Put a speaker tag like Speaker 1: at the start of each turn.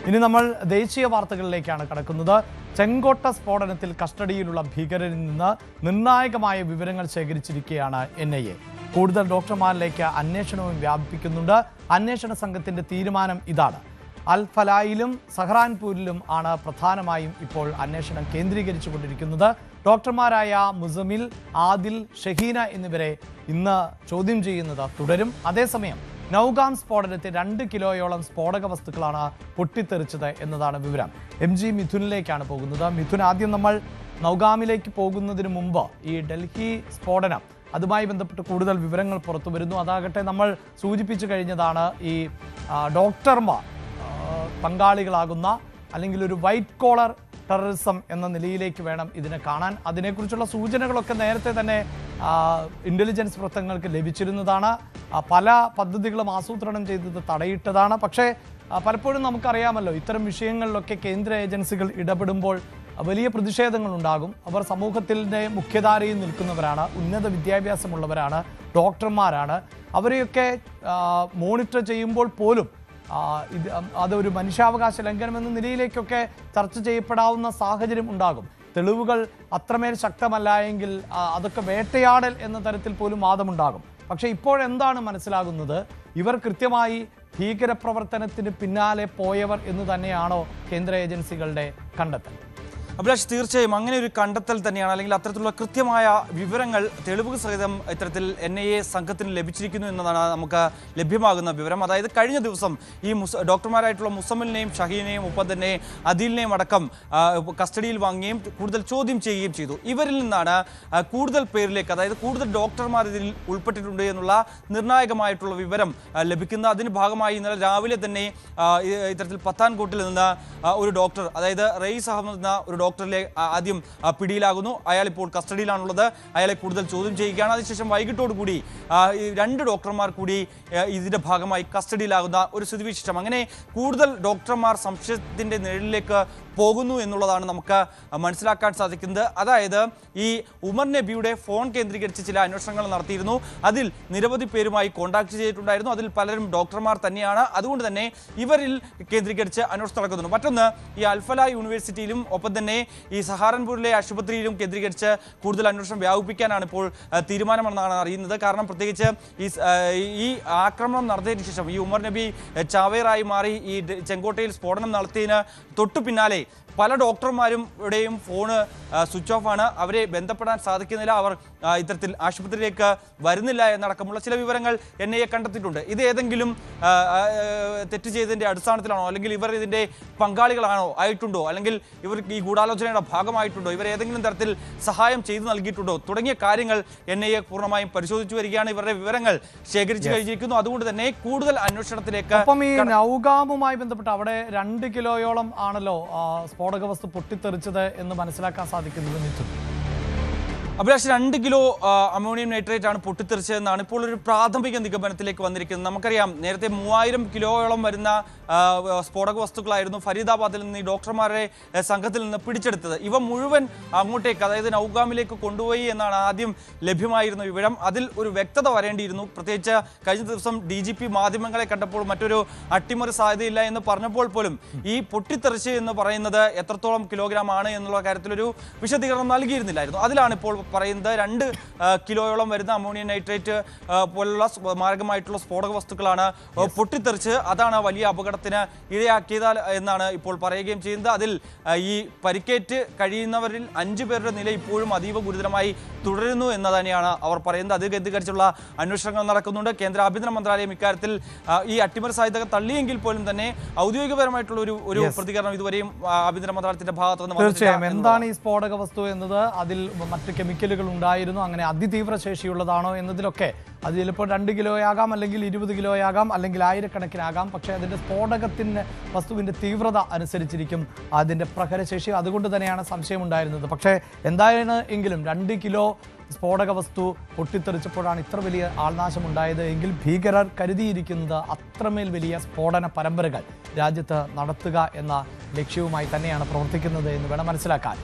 Speaker 1: ഇനി നമ്മൾ ദേശീയ വാർത്തകളിലേക്കാണ് കടക്കുന്നത്. ചെങ്കോട്ട സ്ഫോടനത്തിൽ കസ്റ്റഡിയിലുള്ള ഭീകരരിൽ നിന്ന് നിർണായകമായ വിവരങ്ങൾ ശേഖരിച്ചിരിക്കുകയാണ് NIA. കൂടുതൽ ഡോക്ടർമാരിലേക്ക് അന്വേഷണവും വ്യാപിപ്പിക്കുന്നുണ്ട്. അന്വേഷണ സംഘത്തിന്റെ തീരുമാനം ഇതാണ്. അൽ-ഫലായിലും സഹറാൻപൂരിലും ആണ് പ്രധാനമായും ഇപ്പോൾ അന്വേഷണം കേന്ദ്രീകരിച്ചുകൊണ്ടിരിക്കുന്നത്. ഡോക്ടർമാരായ മുസമിൽ, ആദിൽ, ഷഹീന എന്നിവരെ ഇന്ന് ചോദ്യം ചെയ്യുന്നത് തുടരും. അതേസമയം നൗഗാം സ്ഫോടനത്തിൽ 2 കിലോയോളം സ്ഫോടക വസ്തുക്കളാണ് പൊട്ടിത്തെറിച്ചത് എന്നതാണ് വിവരം. MG മിഥുനിലേക്കാണ് പോകുന്നത്. മിഥുൻ, ആദ്യം നമ്മൾ നൗഗാമിലേക്ക് പോകുന്നതിന് മുമ്പ് ഈ ഡൽഹി സ്ഫോടനം, അതുമായി ബന്ധപ്പെട്ട് കൂടുതൽ വിവരങ്ങൾ പുറത്തു വരുന്നു. അതാകട്ടെ നമ്മൾ സൂചിപ്പിച്ചു കഴിഞ്ഞതാണ്. ഈ ഡോക്ടർമാർ പങ്കാളികളാകുന്ന അല്ലെങ്കിൽ ഒരു വൈറ്റ് കോളർ ടെററിസം എന്ന നിലയിലേക്ക് വേണം ഇതിനെ കാണാൻ. അതിനെക്കുറിച്ചുള്ള സൂചനകളൊക്കെ നേരത്തെ തന്നെ ഇൻ്റലിജൻസ് വൃത്തങ്ങൾക്ക് ലഭിച്ചിരുന്നതാണ്. പല പദ്ധതികളും ആസൂത്രണം ചെയ്തത് തടയിട്ടതാണ്. പക്ഷേ പലപ്പോഴും നമുക്കറിയാമല്ലോ, ഇത്തരം വിഷയങ്ങളിലൊക്കെ കേന്ദ്ര ഏജൻസികൾ ഇടപെടുമ്പോൾ വലിയ പ്രതിഷേധങ്ങളുണ്ടാകും. അവർ സമൂഹത്തിൻ്റെ മുഖ്യധാരയിൽ നിൽക്കുന്നവരാണ്, ഉന്നത വിദ്യാഭ്യാസമുള്ളവരാണ്, ഡോക്ടർമാരാണ്. അവരെയൊക്കെ മോണിറ്റർ ചെയ്യുമ്പോൾ പോലും അതൊരു മനുഷ്യാവകാശ ലംഘനമെന്ന നിലയിലേക്കൊക്കെ ചർച്ച ചെയ്യപ്പെടാവുന്ന സാഹചര്യം ഉണ്ടാകും. തെളിവുകൾ അത്രമേൽ ശക്തമല്ല എങ്കിൽ അതൊക്കെ വേട്ടയാടൽ എന്ന തരത്തിൽ പോലും വാദമുണ്ടാകും. പക്ഷേ ഇപ്പോഴെന്താണ് മനസ്സിലാകുന്നത്? ഇവർ കൃത്യമായി ഭീകരപ്രവർത്തനത്തിന് പിന്നാലെ പോയവർ എന്ന് തന്നെയാണോ കേന്ദ്ര ഏജൻസികളുടെ കണ്ടെത്തൽ?
Speaker 2: അഭിലാഷ്, തീർച്ചയായും അങ്ങനെ ഒരു കണ്ടെത്തൽ തന്നെയാണ്, അല്ലെങ്കിൽ അത്തരത്തിലുള്ള കൃത്യമായ വിവരങ്ങൾ തെളിവുകൾ സഹിതം ഇത്തരത്തിൽ NIA സംഘത്തിന് ലഭിച്ചിരിക്കുന്നു എന്നതാണ് നമുക്ക് ലഭ്യമാകുന്ന വിവരം. അതായത് കഴിഞ്ഞ ദിവസം ഈ ഡോക്ടർമാരായിട്ടുള്ള മുസമ്മിലിനെയും ഷഹീനെയും ഒപ്പം തന്നെ അദീലിനെയും അടക്കം കസ്റ്റഡിയിൽ വാങ്ങുകയും കൂടുതൽ ചോദ്യം ചെയ്യുകയും ചെയ്തു. ഇവരിൽ നിന്നാണ് കൂടുതൽ പേരിലേക്ക്, അതായത് കൂടുതൽ ഡോക്ടർമാർ ഇതിൽ ഉൾപ്പെട്ടിട്ടുണ്ട് എന്നുള്ള നിർണായകമായിട്ടുള്ള വിവരം ലഭിക്കുന്നത്. അതിന് ഭാഗമായി ഇന്നലെ രാവിലെ തന്നെ ഇത്തരത്തിൽ പത്താൻകോട്ടിൽ നിന്ന് ഒരു ഡോക്ടർ, അതായത് റയീസ് അഹമ്മദ് എന്ന ഒരു ഡോക്ടറിലെ ആദ്യം പിടിയിലാകുന്നു. അയാൾ ഇപ്പോൾ കസ്റ്റഡിയിലാണുള്ളത്. അയാളെ കൂടുതൽ ചോദ്യം ചെയ്യുകയാണ്. അതിനുശേഷം വൈകിട്ടോടുകൂടി 2 ഡോക്ടർമാർ കൂടി ഇതിന്റെ ഭാഗമായി കസ്റ്റഡിയിലാകുന്ന ഒരു സ്ഥിതിവിശേഷം. അങ്ങനെ കൂടുതൽ ഡോക്ടർമാർ സംശയത്തിന്റെ നിഴലിലേക്ക് പോകുന്നു എന്നുള്ളതാണ് നമുക്ക് മനസ്സിലാക്കാൻ സാധിക്കുന്നത്. അതായത് ഈ ഉമർ നബിയുടെ ഫോൺ കേന്ദ്രീകരിച്ച് ചില അന്വേഷണങ്ങൾ നടത്തിയിരുന്നു. അതിൽ നിരവധി പേരുമായി കോൺടാക്ട് ചെയ്തിട്ടുണ്ടായിരുന്നു. അതിൽ പലരും ഡോക്ടർമാർ തന്നെയാണ്. അതുകൊണ്ട് തന്നെ ഇവരിൽ കേന്ദ്രീകരിച്ച് അന്വേഷണം നടക്കുന്നുണ്ട്. മറ്റൊന്ന്, ഈ അൽഫല യൂണിവേഴ്സിറ്റിയിലും ഒപ്പം തന്നെ ഈ സഹാറൻപൂരിലെ ആശുപത്രിയിലും കേന്ദ്രീകരിച്ച് കൂടുതൽ അന്വേഷണം വ്യാപിപ്പിക്കാനാണ് ഇപ്പോൾ തീരുമാനമെന്നാണ് അറിയുന്നത്. കാരണം പ്രത്യേകിച്ച് ഈ ആക്രമണം നടത്തിയതിനു ശേഷം ഈ ഉമർ നബി ചാവേറായി മാറി ഈ ചെങ്കോട്ടയിൽ സ്ഫോടനം നടത്തിയതിന് തൊട്ടു പിന്നാലെ പല ഡോക്ടർമാരുടെയും ഫോണ് സ്വിച്ച് ഓഫ് ആണ്. അവരെ ബന്ധപ്പെടാൻ സാധിക്കുന്നില്ല. അവർ ഇത്തരത്തിൽ ആശുപത്രിയിലേക്ക് വരുന്നില്ല എന്നടക്കമുള്ള ചില വിവരങ്ങൾ NIA കണ്ടെത്തിയിട്ടുണ്ട്. ഇത് ഏതെങ്കിലും തെറ്റ് ചെയ്തതിൻ്റെ അടിസ്ഥാനത്തിലാണോ, അല്ലെങ്കിൽ ഇവർ ഇതിൻ്റെ പങ്കാളികളാണോ ആയിട്ടുണ്ടോ, അല്ലെങ്കിൽ ഇവർ ഈ ഗൂഢാലോചനയുടെ ഭാഗമായിട്ടുണ്ടോ, ഇവർ ഏതെങ്കിലും തരത്തിൽ സഹായം ചെയ്തു നൽകിയിട്ടുണ്ടോ തുടങ്ങിയ കാര്യങ്ങൾ NIA പൂർണ്ണമായും പരിശോധിച്ചു വരികയാണ്. ഇവരുടെ വിവരങ്ങൾ ശേഖരിച്ചു കഴിഞ്ഞിരിക്കുന്നു. അതുകൊണ്ട് തന്നെ കൂടുതൽ അന്വേഷണത്തിലേക്ക്.
Speaker 1: ഈ നൗഗാമുമായി ബന്ധപ്പെട്ട് അവിടെ 2 കിലോയോളം ആണല്ലോ സ്ഫോടക വസ്തു പൊട്ടിത്തെറിച്ചത് എന്ന് മനസ്സിലാക്കാൻ സാധിക്കുന്നത്. Mithun,
Speaker 2: Abhilash, 2 kilo ammonium nitrate ആണ് പൊട്ടിത്തെറിച്ചതെന്നാണ് ഇപ്പോൾ ഒരു പ്രാഥമിക നിഗമനത്തിലേക്ക് വന്നിരിക്കുന്നത്. നമുക്കറിയാം, നേരത്തെ 3000 കിലോയോളം വരുന്ന സ്ഫോടക വസ്തുക്കളായിരുന്നു ഫരീദാബാദിൽ നിന്ന് ഈ ഡോക്ടർമാരെ സംഘത്തിൽ നിന്ന് പിടിച്ചെടുത്തത്. ഇവ മുഴുവൻ അങ്ങോട്ടേക്ക്, അതായത് നൗഗാമിലേക്ക് കൊണ്ടുപോയി എന്നാണ് ആദ്യം ലഭ്യമായിരുന്ന വിവരം. അതിൽ ഒരു വ്യക്തത വരേണ്ടിയിരുന്നു. പ്രത്യേകിച്ച് കഴിഞ്ഞ ദിവസം DGP മാധ്യമങ്ങളെ കണ്ടപ്പോൾ മറ്റൊരു അട്ടിമറി സാധ്യതയില്ല എന്ന് പറഞ്ഞപ്പോൾ പോലും ഈ പൊട്ടിത്തെറിച്ച് എന്ന് പറയുന്നത് എത്രത്തോളം കിലോഗ്രാം ആണ് എന്നുള്ള കാര്യത്തിലൊരു വിശദീകരണം നൽകിയിരുന്നില്ലായിരുന്നു. അതിലാണ് ഇപ്പോൾ പറയുന്നത് 2 കിലോയോളം വരുന്ന അമോണിയം നൈട്രേറ്റ് പോലുള്ള മാരകമായിട്ടുള്ള സ്ഫോടക വസ്തുക്കളാണ് പൊട്ടിത്തെറിച്ച് അതാണ് വലിയ അപകടത്തിന് ഇരയാക്കിയത് എന്നാണ് ഇപ്പോൾ പറയുകയും ചെയ്യുന്നത്. അതിൽ ഈ പരിക്കേറ്റ് കഴിയുന്നവരിൽ 5 പേരുടെ നില ഇപ്പോഴും അതീവ ഗുരുതരമായി തുടരുന്നു എന്ന് തന്നെയാണ് അവർ പറയുന്നത്. അത് കേന്ദ്രീകരിച്ചുള്ള അന്വേഷണങ്ങൾ നടക്കുന്നുണ്ട്. കേന്ദ്ര ആഭ്യന്തര മന്ത്രാലയം ഇക്കാര്യത്തിൽ ഈ അട്ടിമറി സാധ്യത തള്ളിയെങ്കിൽ പോലും തന്നെ ഔദ്യോഗികപരമായിട്ടുള്ള ഒരു പ്രതികരണം ഇതുവരെയും ആഭ്യന്തര മന്ത്രാലയത്തിന്റെ ഭാഗത്ത് നിന്ന്.
Speaker 1: തീർച്ചയായും എന്താണ് ഈ സ്ഫോടക വസ്തു എന്നത്, അതിൽ മറ്റ് കെമിക്കലുകൾ ഉണ്ടായിരുന്നു, അങ്ങനെ അതിതീവ്ര ശേഷിയുള്ളതാണോ എന്നതിലൊക്കെ അത് ചിലപ്പോൾ 2 കിലോയാകാം, അല്ലെങ്കിൽ 20 കിലോയാകാം, അല്ലെങ്കിൽ ആയിരക്കണക്കിനാകാം. പക്ഷേ അതിൻ്റെ സ്ഫോടകത്തിൻ്റെ വസ്തുവിൻ്റെ തീവ്രത അനുസരിച്ചിരിക്കും അതിൻ്റെ പ്രഹരശേഷി. അതുകൊണ്ട് തന്നെയാണ് സംശയമുണ്ടായിരുന്നത്. പക്ഷേ എന്തായാലും എങ്കിലും 2 കിലോ സ്ഫോടക വസ്തു പൊട്ടിത്തെറിച്ചപ്പോഴാണ് ഇത്ര വലിയ ആൾനാശമുണ്ടായത് എങ്കിൽ ഭീകരർ കരുതിയിരിക്കുന്നത് അത്രമേൽ വലിയ സ്ഫോടന പരമ്പരകൾ രാജ്യത്ത് നടത്തുക എന്ന ലക്ഷ്യവുമായി തന്നെയാണ് പ്രവർത്തിക്കുന്നത് എന്ന് വേണം മനസ്സിലാക്കാൻ.